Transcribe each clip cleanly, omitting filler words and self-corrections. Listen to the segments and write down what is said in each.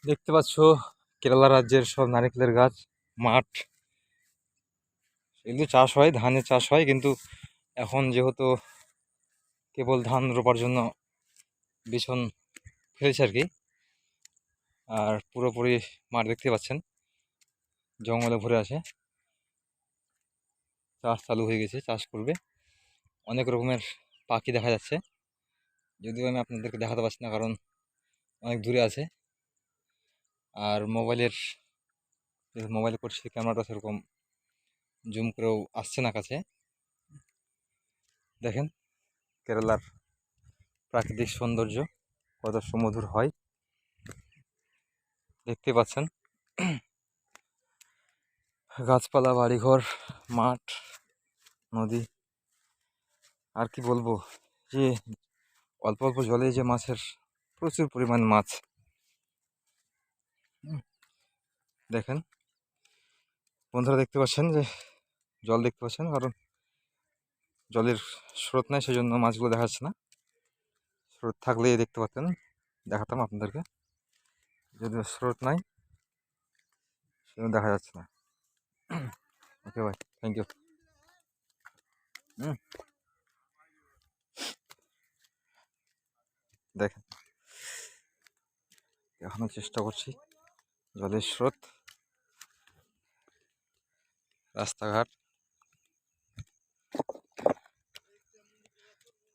দেখতে পাচ্ছ কেরালা রাজ্যের সব নারকেলের গাছ, মাঠ। এগুলো চাষ হয়, ধানের চাষ হয়, কিন্তু এখন যেহেতু কেবল ধান রোপার জন্য বিছন ফেলেছে আর কি। আর পুরোপুরি মাঠ দেখতে পাচ্ছেন জঙ্গলে ভরে আছে। চাষ চালু হয়ে গেছে, চাষ করবে। অনেক রকমের পাখি দেখা যাচ্ছে, যদিও আমি আপনাদেরকে দেখাতে পারছি না কারণ অনেক দূরে আছে। আর মোবাইলে করছি, ক্যামেরাটা সেরকম জুম করেও আসছে না কাছে। দেখেন কেরালার প্রাকৃতিক সৌন্দর্য কত সুমধুর হয়, দেখতে পাচ্ছেন। গাছপালা, বাড়িঘর, মাঠ, নদী। আর কি বলবো, যে অল্প অল্প জলে যে মাছের প্রচুর পরিমাণ মাছ। দেখেন বন্ধুরা, দেখতে পাচ্ছেন যে জল দেখতে পাচ্ছেন, কারণ জলের স্রোত নাই, সেজন্য মাছগুলো দেখা যাচ্ছে না। স্রোত থাকলেই দেখতে পাচ্ছেন, দেখাতাম আপনাদেরকে। যদিও স্রোত নাই, সেজন্য দেখা যাচ্ছে না। ওকে ভাই, থ্যাংক ইউ। দেখেন দেখানোর চেষ্টা করছি জলের স্রোত, রাস্তাঘাট।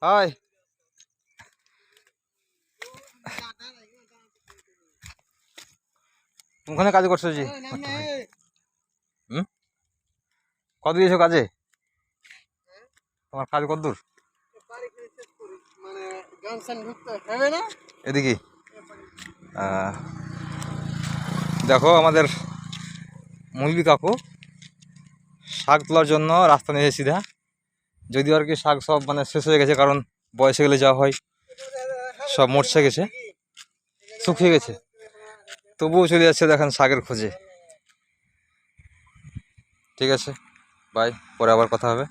হাই, ওখানে কাজ করছো জি? কত দিয়েছো কাজে? তোমার কাজ কত দূর? এদিকে দেখো, আমাদের মুরগি কাকু শাক তোলার জন্য রাস্তা নিয়েছে সিধা। যদিও আর কি শাক সব মানে শেষ হয়ে গেছে, কারণ বয়সে গেলে যা হয়, সব মরছে গেছে, শুকিয়ে গেছে। তবুও চলে যাচ্ছে দেখেন শাকের খোঁজে। ঠিক আছে, বাই, পরে আবার কথা হবে।